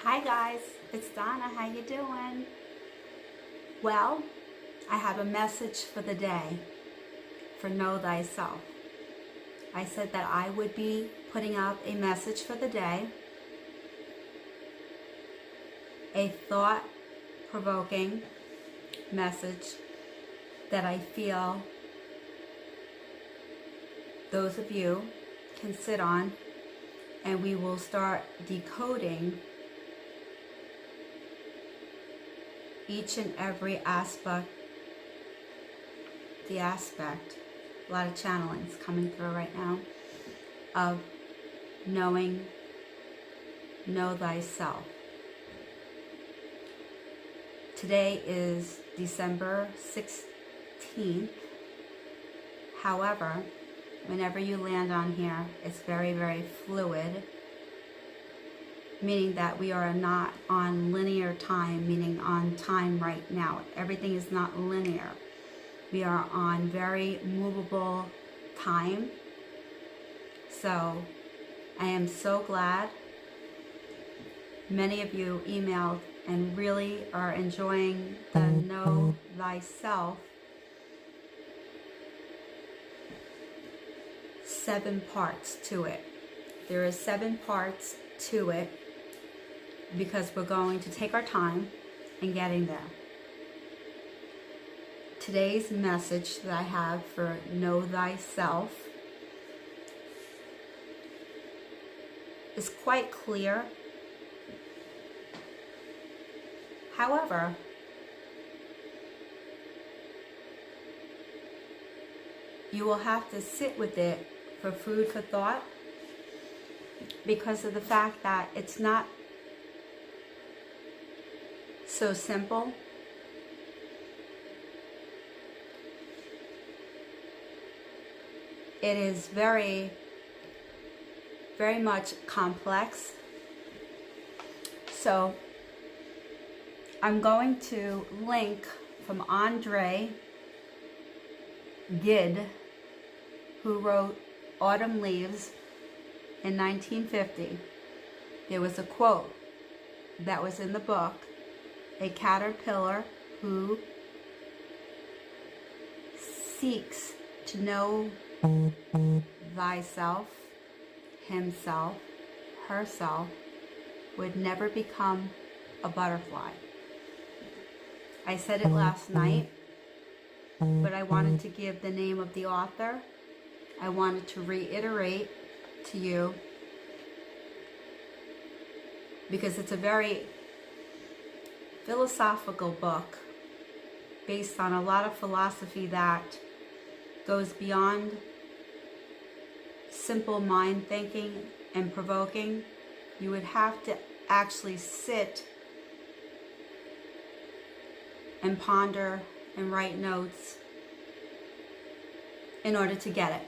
Hi guys, it's Donna. How you doing? Well, I have a message for the day for Know Thyself. I said that I would be putting up a message for the day, a thought-provoking message that I feel those of you can sit on, and we will start decoding each and every aspect, a lot of channelings coming through right now, of know thyself. Today is December 16th. However, whenever you land on here, it's very, very fluid, meaning that we are not on linear time, meaning on time right now. Everything is not linear. We are on very movable time. So I am so glad many of you emailed and really are enjoying the Know Thyself 7 parts to it. There is 7 parts to it, because we're going to take our time in getting there. Today's message that I have for Know Thyself is quite clear. However, you will have to sit with it for food for thought, because of the fact that it's not so simple. It is very, very much complex. So I'm going to link from Andre Gide, who wrote Autumn Leaves in 1950. There was a quote that was in the book: a caterpillar who seeks to know thyself, himself, herself, would never become a butterfly. I said it last night, but I wanted to give the name of the author. I wanted to reiterate to you, because it's a very philosophical book based on a lot of philosophy that goes beyond simple mind thinking and provoking. You would have to actually sit and ponder and write notes in order to get it.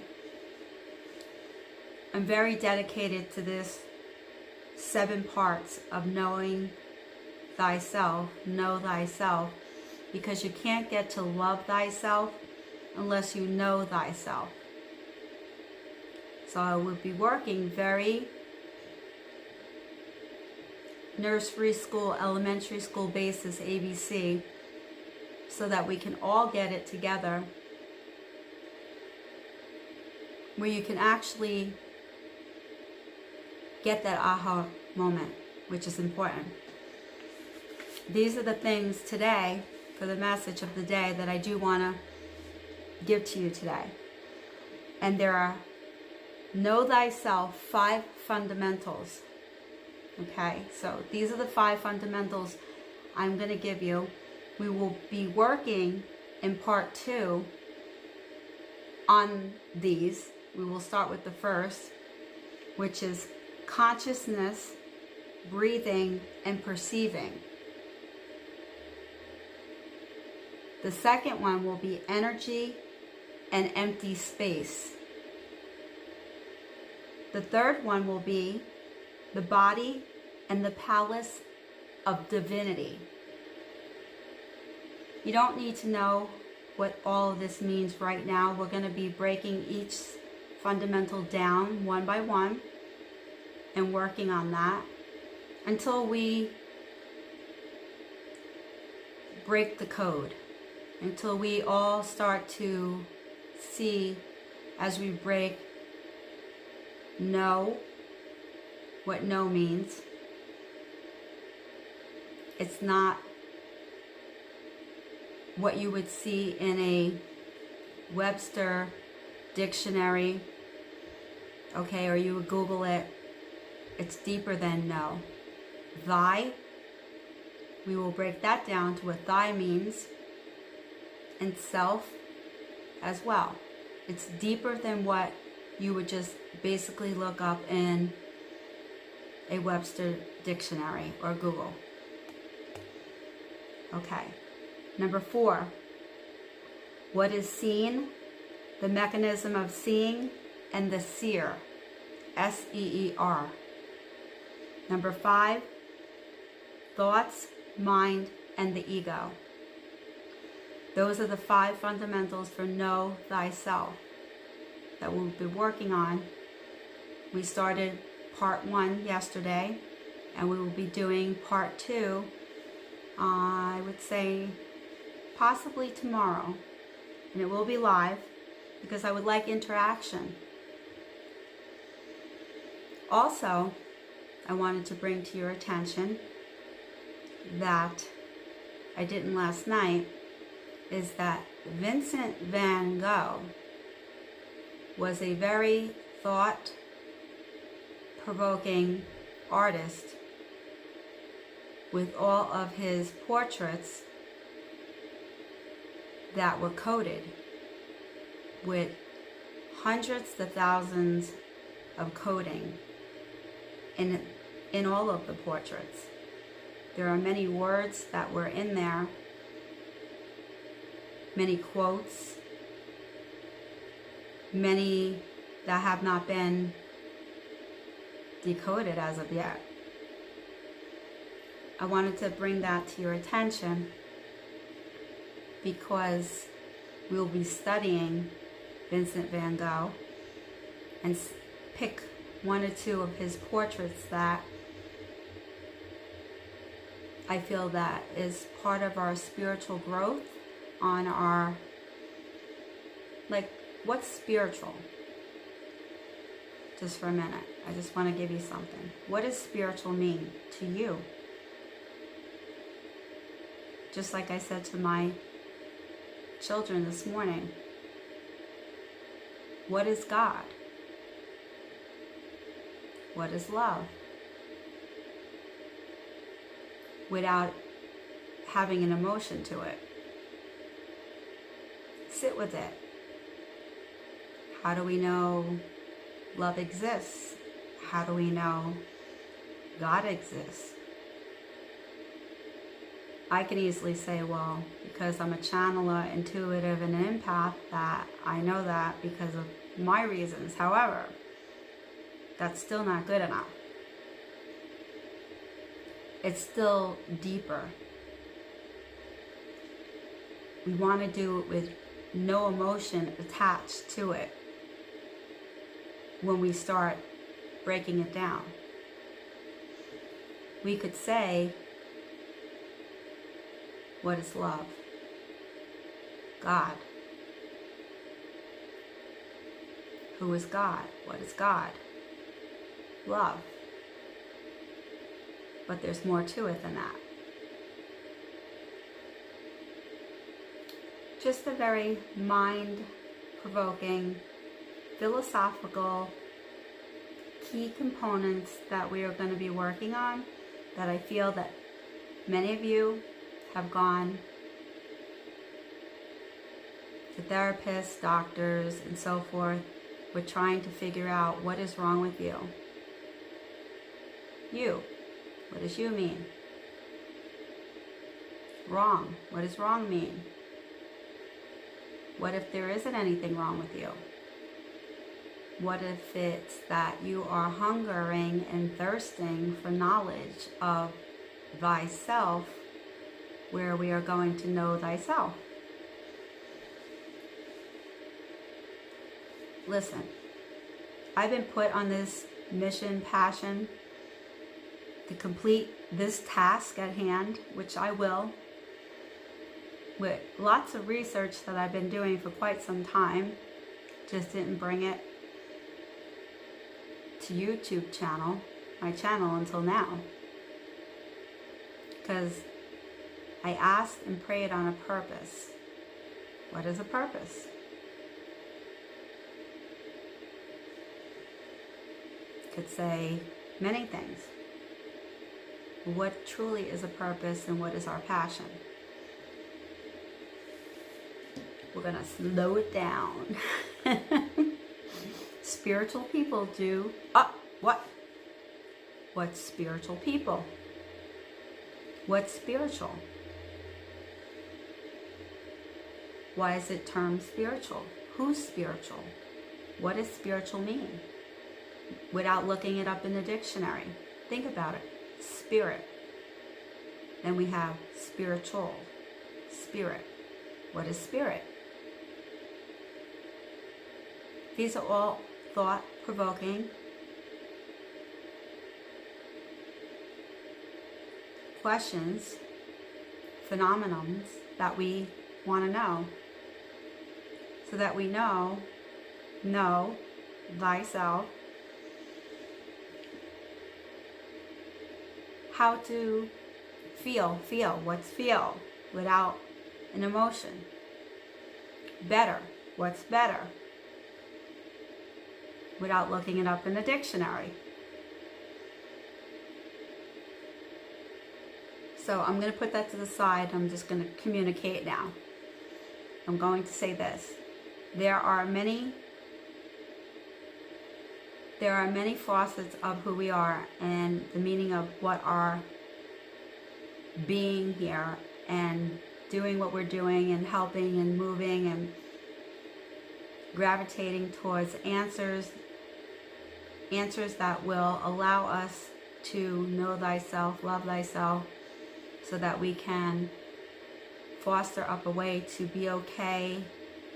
I'm very dedicated to this 7 parts of knowing thyself, know thyself, because you can't get to love thyself unless you know thyself. So I will be working very nursery school, elementary school basis, ABC, so that we can all get it together, where you can actually get that aha moment, which is important. These are the things today for the message of the day that I do want to give to you today. And there are Know Thyself 5 fundamentals. Okay, so these are the 5 fundamentals I'm going to give you. We will be working in part 2 on these. We will start with the first, which is consciousness, breathing, and perceiving. The second one will be energy and empty space. The third one will be the body and the palace of divinity. You don't need to know what all of this means right now. We're going to be breaking each fundamental down one by one and working on that. until we break the code, until we all start to see as we break no, what no means. It's not what you would see in a Webster dictionary, okay, or you would Google it. It's deeper than no. Thy, we will break that down to what thy means, and self as well. It's deeper than what you would just basically look up in a Webster dictionary or Google. Okay. Number 4, what is seen, the mechanism of seeing, and the seer, S-E-E-R. Number 5, thoughts, mind, and the ego. Those are the 5 fundamentals for know thyself that we'll be working on. We started part 1 yesterday, and we will be doing part 2, I would say possibly tomorrow, and it will be live because I would like interaction. Also, I wanted to bring to your attention that I didn't last night, is that Vincent van Gogh was a very thought-provoking artist with all of his portraits that were coded with hundreds to thousands of coding in all of the portraits. There are many words that were in there, many quotes, many that have not been decoded as of yet. I wanted to bring that to your attention because we'll be studying Vincent van Gogh and pick 1 or 2 of his portraits that I feel that is part of our spiritual growth on our, like, what's spiritual? Just for a minute, I just want to give you something. What does spiritual mean to you? Just like I said to my children this morning, what is God? What is love? Without having an emotion to it. Sit with it. How do we know love exists? How do we know God exists? I can easily say, well, because I'm a channeler, intuitive, and an empath, that I know that because of my reasons. However, that's still not good enough. It's still deeper. We want to do it with no emotion attached to it when we start breaking it down. We could say, what is love? God. Who is God? What is God? Love. But there's more to it than that. Just a very mind-provoking, philosophical key components that we are going to be working on, that I feel that many of you have gone to therapists, doctors, and so forth. We're trying to figure out what is wrong with you. You. What does you mean? Wrong. What does wrong mean? What if there isn't anything wrong with you? What if it's that you are hungering and thirsting for knowledge of thyself, where we are going to know thyself? Listen, I've been put on this mission, passion, to complete this task at hand, which I will, with lots of research that I've been doing for quite some time. Just didn't bring it to YouTube channel, my channel, until now. Because I asked and prayed on a purpose. What is a purpose? Could say many things. What truly is a purpose and what is our passion? We're going to slow it down. Spiritual people do... what? What's spiritual people? What's spiritual? Why is it termed spiritual? Who's spiritual? What does spiritual mean? Without looking it up in the dictionary. Think about it. Spirit. Then we have spiritual. Spirit. What is spirit? These are all thought-provoking questions, phenomenons that we want to know, so that we know thyself, how to feel, what's feel without an emotion, better, what's better, without looking it up in the dictionary. So I'm going to put that to the side. I'm just going to communicate now. I'm going to say this. There are many facets of who we are and the meaning of what our being here and doing what we're doing and helping and moving and gravitating towards answers that will allow us to know thyself, love thyself, so that we can foster up a way to be okay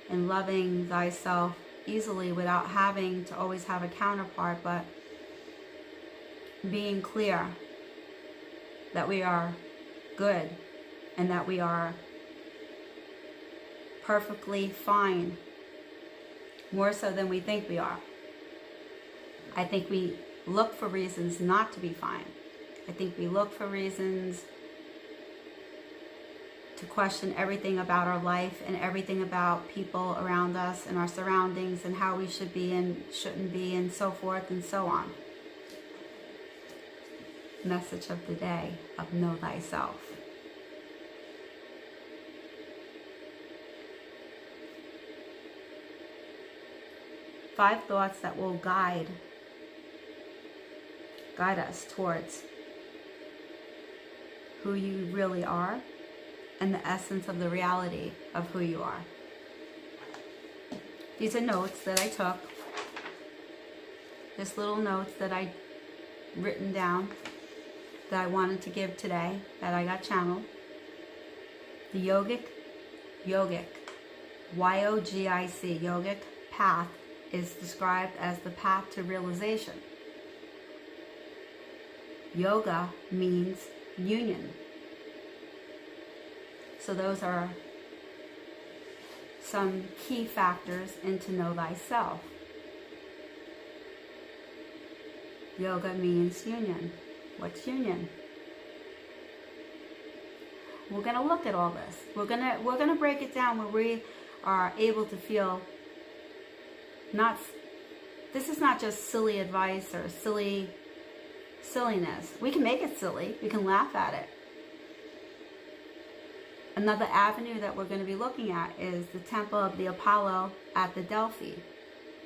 in loving thyself easily without having to always have a counterpart, but being clear that we are good and that we are perfectly fine, more so than we think we are. I think we look for reasons not to be fine. I think we look for reasons to question everything about our life and everything about people around us and our surroundings and how we should be and shouldn't be and so forth and so on. Message of the day of know thyself. Five thoughts that will guide us towards who you really are and the essence of the reality of who you are. These are notes that I took. Just little notes that I written down that I wanted to give today that I got channeled. The Yogic, Y-O-G-I-C, Yogic path is described as the path to realization. Yoga means union. So those are some key factors into know thyself. Yoga means union. What's union? We're going to look at all this. We're going to break it down where we are able to feel this is not just silly advice or silliness. We can make it silly. We can laugh at it. Another avenue that we're going to be looking at is the Temple of the Apollo at the Delphi.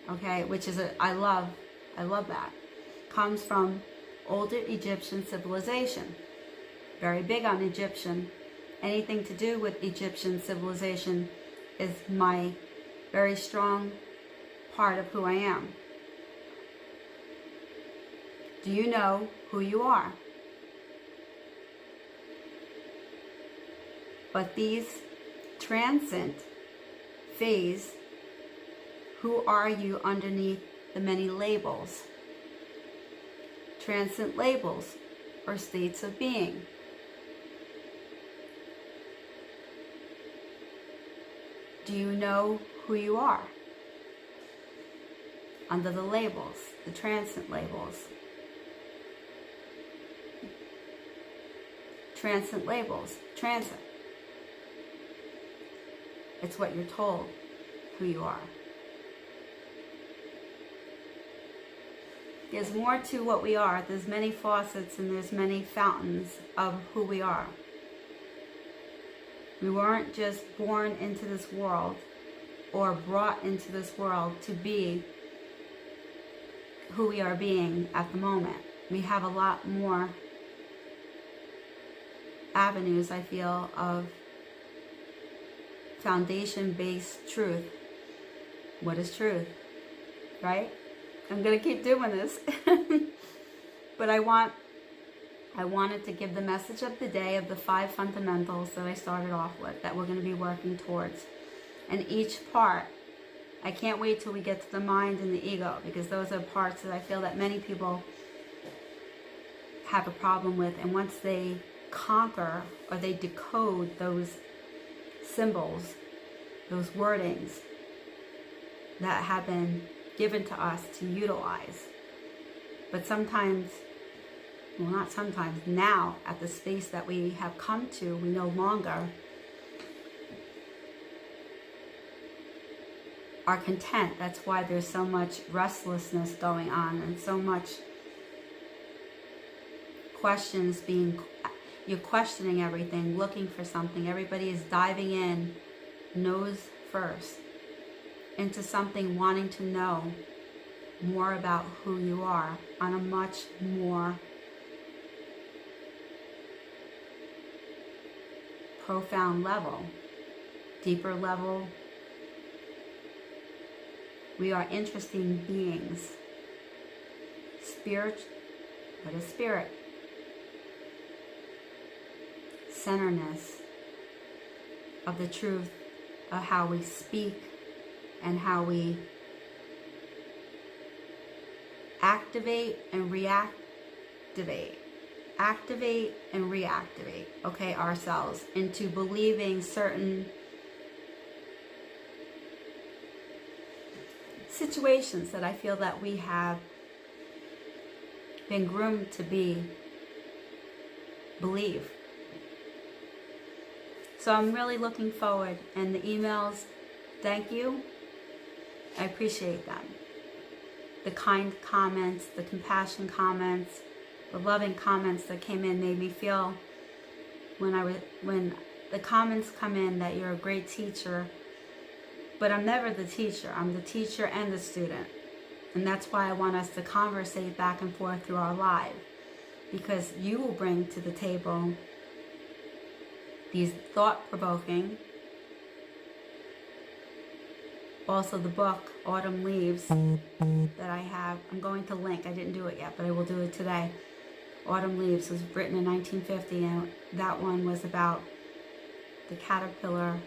Okay, which is I love that. Comes from older Egyptian civilization. Very big on Egyptian. Anything to do with Egyptian civilization is my very strong part of who I am. Do you know who you are? But these transcend phase, who are you underneath the many labels? Transcend labels. or states of being. Do you know who you are? Under the labels, the transient labels. Transient labels, transit. It's what you're told who you are. There's more to what we are. There's many faucets and there's many fountains of who we are. We weren't just born into this world or brought into this world to be who we are being at the moment. We have a lot more avenues, I feel, of foundation-based truth. What is truth? Right? I'm going to keep doing this. But I wanted to give the message of the day of the 5 fundamentals that I started off with, that we're going to be working towards. And each part, I can't wait till we get to the mind and the ego, because those are parts that I feel that many people have a problem with. And once they conquer or they decode those symbols, those wordings that have been given to us to utilize. But sometimes, well, not sometimes, now at the space that we have come to, we no longer are content. That's why there's so much restlessness going on and so much questions being, you're questioning everything, looking for something. Everybody is diving in, nose first, into something, wanting to know more about who you are on a much more profound level, deeper level. We are interesting beings. Spirit, what is spirit? Centerness of the truth of how we speak and how we activate and reactivate. Activate and reactivate, okay, ourselves into believing certain situations that I feel that we have been groomed to believe. So I'm really looking forward, and the emails, thank you. I appreciate them. The kind comments, the compassion comments, the loving comments that came in made me feel, when the comments come in that you're a great teacher, but I'm never the teacher. I'm the teacher and the student. And that's why I want us to conversate back and forth through our live, because you will bring to the table these thought-provoking. Also the book, Autumn Leaves, that I have. I'm going to link. I didn't do it yet, but I will do it today. Autumn Leaves was written in 1950, and that one was about the caterpillar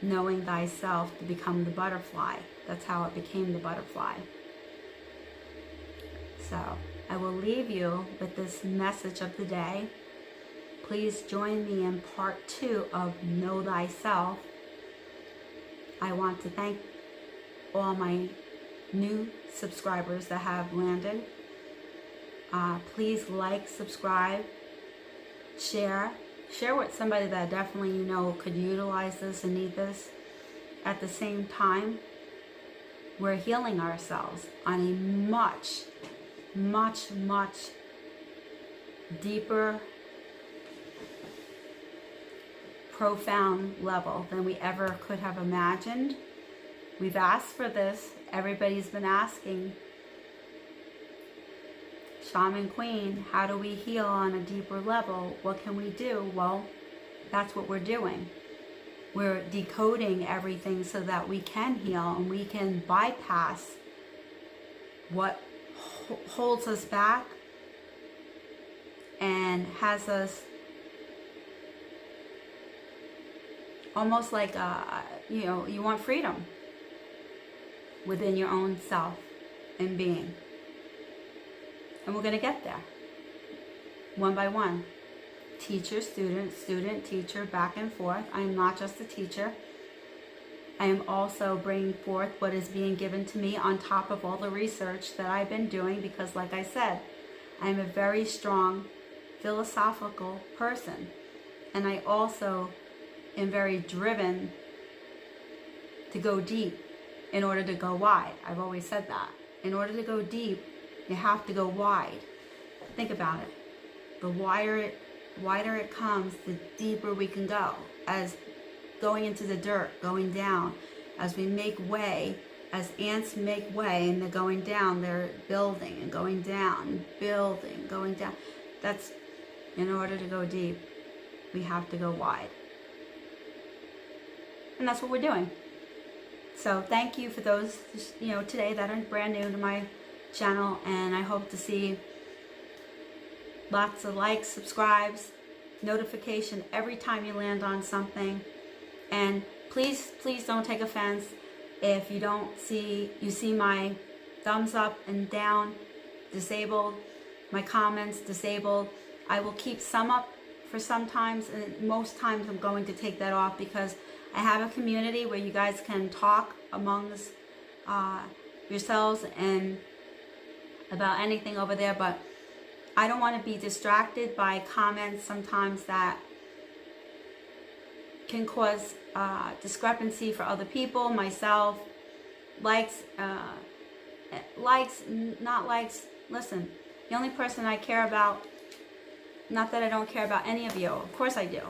knowing thyself to become the butterfly. That's how it became the butterfly. So I will leave you with this message of the day. Please join me in part 2 of Know Thyself. I want to thank all my new subscribers that have landed. Please like, subscribe, share. Share with somebody that definitely you know could utilize this and need this. At the same time, we're healing ourselves on a much, much, much deeper, profound level than we ever could have imagined. We've asked for this. Everybody's been asking, Shaman Queen, how do we heal on a deeper level? What can we do? Well, that's what we're doing. We're decoding everything so that we can heal and we can bypass what holds us back and has us almost like, you want freedom within your own self and being. And we're going to get there. one by one. Teacher, student, student, teacher, back and forth. I am not just a teacher. I am also bringing forth what is being given to me on top of all the research that I've been doing, because like I said, I am a very strong philosophical person, and I also am very driven to go deep in order to go wide. I've always said that. In order to go deep, you have to go wide. Think about it. The wider it comes, the deeper we can go. As going into the dirt, going down, as we make way, as ants make way and they're going down, they're building and going down, building, going down. That's, in order to go deep, we have to go wide. And that's what we're doing. So thank you for those, today that are brand new to my channel, and I hope to see lots of likes, subscribes, notification every time you land on something. And please don't take offense if you see my thumbs up and down disabled, my comments disabled. I will keep some up for sometimes, and most times I'm going to take that off, because I have a community where you guys can talk amongst yourselves and about anything over there, but I don't want to be distracted by comments sometimes that can cause discrepancy for other people, myself, likes, not likes. Listen, the only person I care about, not that I don't care about any of you, of course I do,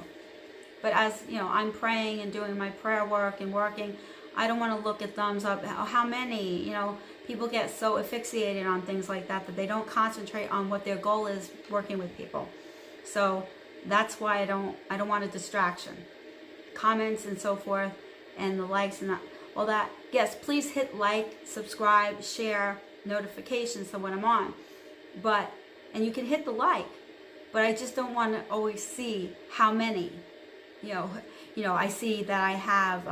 but as I'm praying and doing my prayer work and working, I don't want to look at thumbs up. How many, people get so asphyxiated on things like that that they don't concentrate on what their goal is working with people. So that's why I don't want a distraction. Comments and so forth, and the likes and all that. Yes, please hit like, subscribe, share, notifications so when I'm on. And you can hit the like, but I just don't want to always see how many. I see that I have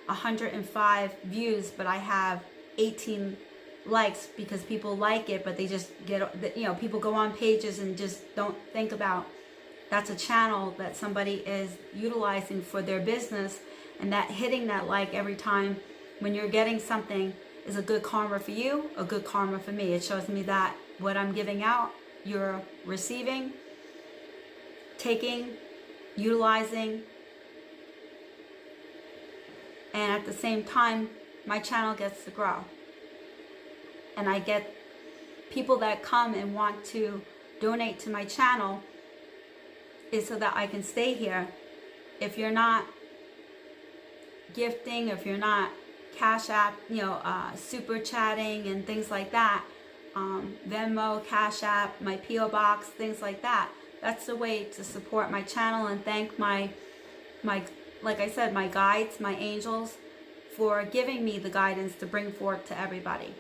105 views, but I have 18 likes because people like it, but they just get, people go on pages and just don't think about that's a channel that somebody is utilizing for their business, and that hitting that like every time when you're getting something is a good karma for you, a good karma for me. It shows me that what I'm giving out, you're receiving, taking, utilizing, and at the same time, my channel gets to grow. And I get people that come and want to donate to my channel is so that I can stay here. If you're not gifting, if you're not Cash App, super chatting and things like that, Venmo, Cash App, my P.O. Box, things like that, that's the way to support my channel and thank my like I said, my guides, my angels, for giving me the guidance to bring forth to everybody.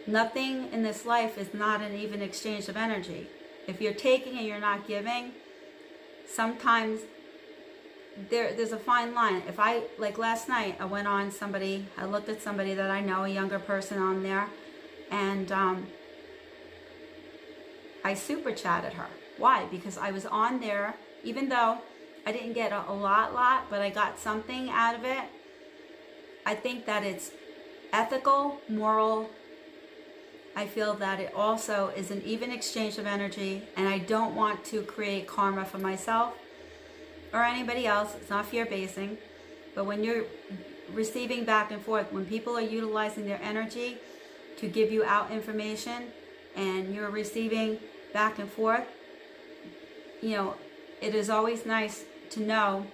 Nothing in this life is not an even exchange of energy. If you're taking and you're not giving, sometimes there's a fine line. If like last night, I went on somebody, I looked at somebody that I know, a younger person on there, and I super chatted her. Why? Because I was on there, even though I didn't get a lot, but I got something out of it. I think that it's ethical, moral. I feel that it also is an even exchange of energy, and I don't want to create karma for myself or anybody else. It's not fear-basing, but when you're receiving back and forth, when people are utilizing their energy to give you out information and you're receiving back and forth, it is always nice to know.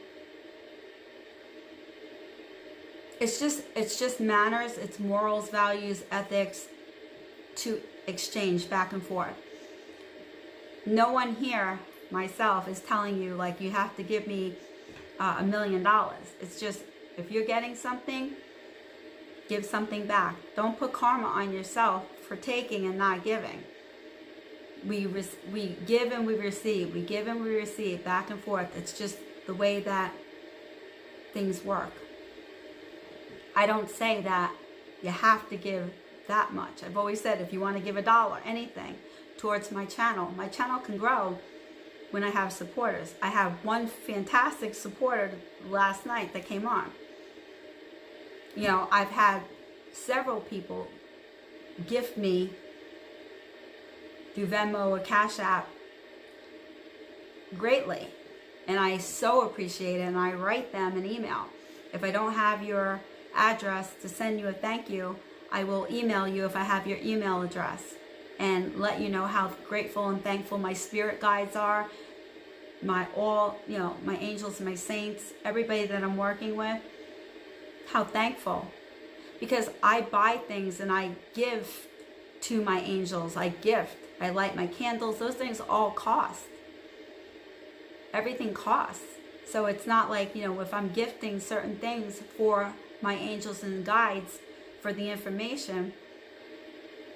It's just manners, it's morals, values, ethics, to exchange back and forth. No one here, myself, is telling you like you have to give me $1 million. It's just, if you're getting something, give something back. Don't put karma on yourself for taking and not giving. We give and we receive. We give and we receive, back and forth. It's just the way that things work. I don't say that you have to give that much. I've always said if you want to give $1, anything, towards my channel. My channel can grow when I have supporters. I have one fantastic supporter last night that came on. You know, I've had several people gift me through Venmo or Cash App greatly. And I so appreciate it, and I write them an email. If I don't have your address to send you a thank you, I will email you if I have your email address and let you know how grateful and thankful my spirit guides are, my angels, my saints, everybody that I'm working with, how thankful. Because I buy things and I give to my angels, I gift, I light my candles, those things all cost. Everything costs. So it's not like, you know, if I'm gifting certain things for my angels and guides for the information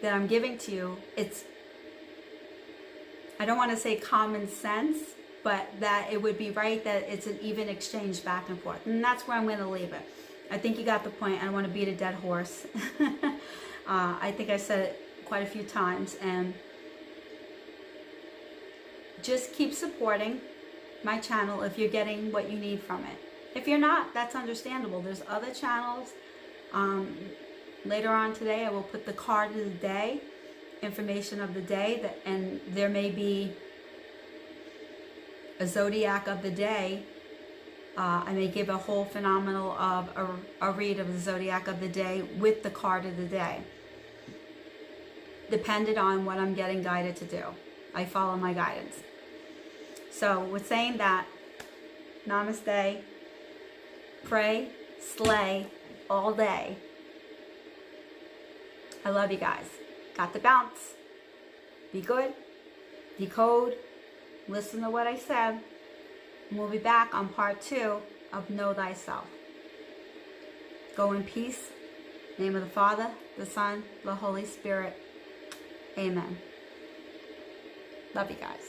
that I'm giving to you, it's, I don't want to say common sense, but that it would be right that it's an even exchange back and forth. And that's where I'm going to leave it. I think you got the point. I don't want to beat a dead horse. I think I said it quite a few times. And just keep supporting my channel if you're getting what you need from it. If you're not, that's understandable. There's other channels. Later on today, I will put the card of the day, information of the day, and there may be a zodiac of the day. I may give a whole phenomenal of a read of the zodiac of the day with the card of the day, dependent on what I'm getting guided to do. I follow my guidance. So with saying that, namaste, pray, slay all day. I love you guys. Got the bounce. Be good. Decode. Listen to what I said. And we'll be back on part 2 of Know Thyself. Go in peace. In the name of the Father, the Son, the Holy Spirit. Amen. Love you guys.